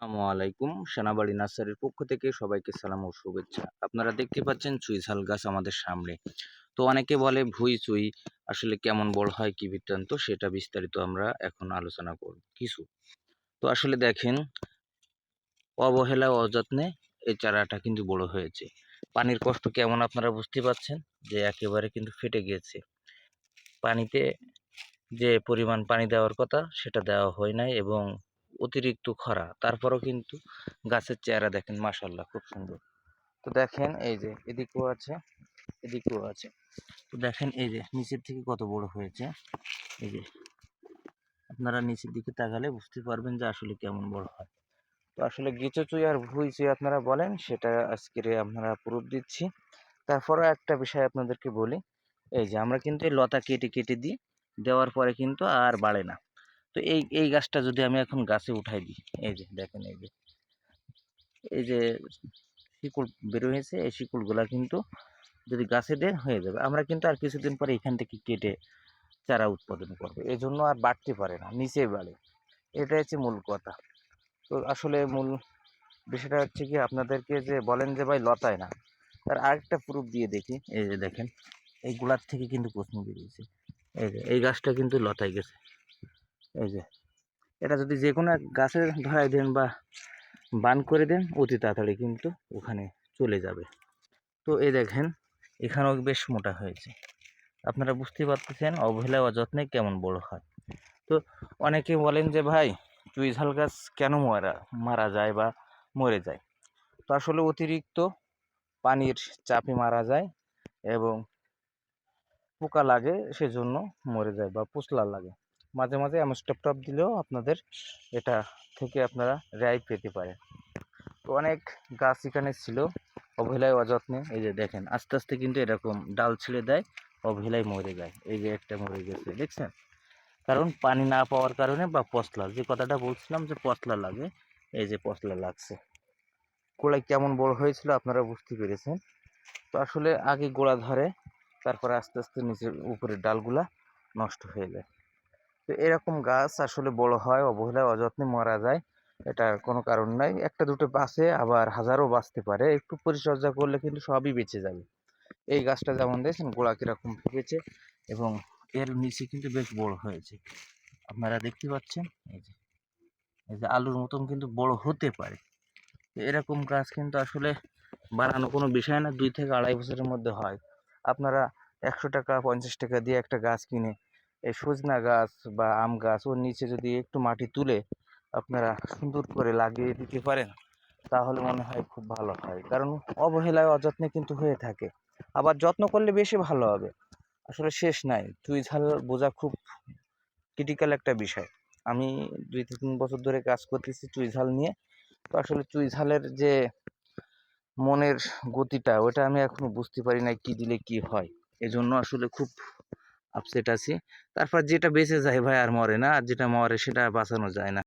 আসসালামু আলাইকুম। সেনাবাড়ি নার্সারির পক্ষ থেকে সবাইকে সালাম ও শুভেচ্ছা। আপনারা দেখতে পাচ্ছেন চুইঝাল গাছ আমাদের সামনে। তো অনেকে বলে ভুঁই চুই আসলে কেমন বড় হয়, কি বৃত্তান্ত, সেটা বিস্তারিত আমরা এখন আলোচনা করব কিছু। তো আসলে দেখেন, অবহেলা ও অযত্নে এই চারাটা কিন্তু বড় হয়েছে। পানির কষ্ট কেমন আপনারা বুঝতে পাচ্ছেন, যে একেবারে কিন্তু ফেটে গিয়েছে। পানিতে যে পরিমাণ পানি দেওয়ার কথা সেটা দেওয়া হয় নাই, এবং অতিরিক্ত খরা, তারপরও কিন্তু গাছের চেহারা দেখেন মাশাআল্লাহ খুব সুন্দর। তো দেখেন এই যে এদিকেও আছে, এদিকেও আছে। তো দেখেন এই যে নিচের থেকে কত বড় হয়েছে। এই যে আপনারা নিচের দিকে তাকালে বুঝতে পারবেন যে আসলে কেমন বড় হয়। তো আসলে গেঁচো চুই আর ভুঁই চুই আপনারা বলেন, সেটা আজকের আপনারা প্রুফ দিচ্ছি। তারপরে একটা বিষয় আপনাদেরকে বলি, এই যে আমরা কিন্তু এই লতা কেটে কেটে দিই, দেওয়ার পরে কিন্তু আর বাড়ে না। তো এই গাছটা যদি আমি এখন গাছে উঠাই দিই, এই যে দেখেন, এই যে শিকড় বের হয়েছে, এই শিকড়গুলা কিন্তু যদি গাছে দেন হয়ে যাবে। আমরা কিন্তু আর কিছুদিন পরে এখান থেকে কেটে চারা উৎপাদন করবো, এই জন্য আর বাড়তে পারে না, নিচে বাড়ে। এটা হচ্ছে মূল কথা। তো আসলে মূল বিষয়টা হচ্ছে কি, আপনাদেরকে যে বলেন যে ভাই লতায় না, তার আরেকটা প্রুফ দিয়ে দেখি। এই যে দেখেন, এই গোড়ার থেকে কিন্তু প্রশ্ন বেরিয়েছে। এই যে এই গাছটা কিন্তু লতায় গেছে। এই যে এটা যদি যে কোনো এক গাছে ধরাই দেন বা বান করে দেন, অতি তাড়াতাড়ি কিন্তু ওখানে চলে যাবে। তো এই দেখেন, এখানেও বেশ মোটা হয়েছে। আপনারা বুঝতে পারতেছেন অবহেলা অযত্নে কেমন বড় হয়। তো অনেকে বলেন যে ভাই, চুইঝাল গাছ কেন মারা যায় বা মরে যায়। তো আসলে অতিরিক্ত পানির চাপে মারা যায়, এবং পোকা লাগে সেজন্য মরে যায়, বা পোচলা লাগে। মাঝে মাঝে অ্যামস্টপ টপ দিলেও আপনাদের এটা থেকে আপনারা রেহাই পেতে পারেন। তো অনেক গাছ এখানে ছিল অবহেলায় অযত্নে। এই যে দেখেন আস্তে আস্তে কিন্তু এরকম ডাল ছিঁড়ে দেয়, অবহেলায় মরে যায়। এই যে একটা মরে গেছে, দেখছেন? কারণ পানি না পাওয়ার কারণে, বা পচলা, যে কথাটা বলছিলাম যে পচলা লাগে, এই যে পচলা লাগছে। গোড়ায় কেমন বড় হয়েছিল আপনারা বুঝতে পেরেছেন। তো আসলে আগে গোড়া ধরে, তারপরে আস্তে আস্তে নিচের উপরের ডালগুলা নষ্ট হয়ে যায়। তো এরকম গাছ আসলে বড় হয় অবহেলায় অযত্নে মারা যায়, এটার কোনো কারণ নাই। একটা দুটো বাঁচে, আবার হাজারও বাঁচতে পারে। একটু পরিচর্যা করলে কিন্তু সবই বেঁচে যাবে। এই গাছটা যেমন দেখছেন গোড়া কিরকম ফেপেছে, এবং এর নিচে কিন্তু বেশ বড় হয়েছে, আপনারা দেখতে পাচ্ছেন। এই যে আলুর মতন কিন্তু বড় হতে পারে। এরকম গাছ কিন্তু আসলে বানানো কোনো বিষয় না, 2 থেকে 2.5 বছরের মধ্যে হয়। আপনারা 100 টাকা 50 টাকা দিয়ে একটা গাছ কিনে, এই সজনা গাছ বা আম গাছ, ওর নিচে যদি একটু মাটি তুলে আপনারা সুন্দর করে লাগিয়ে দিতে পারেন, তাহলে মনে হয় খুব ভালো হয়। কারণ অবহেলায় অযত্নে কিন্তু হয়ে থাকে, আবার যত্ন করলে বেশি ভালো হবে। আসলে শেষ নাই, চুইঝাল বোঝা খুব ক্রিটিক্যাল একটা বিষয়। আমি 2 থেকে 3 বছর ধরে কাজ করতেছি চুইঝাল নিয়ে। তো আসলে চুইঝালের যে মনের গতিটা, ওটা আমি এখনো বুঝতে পারি না কি দিলে কি হয়। এজন্য আসলে খুব আপসেট আছি। তারপর যেটা বেঁচে যায় ভাই আর মরে না, আর যেটা মরে সেটা বাঁচানো যায় না।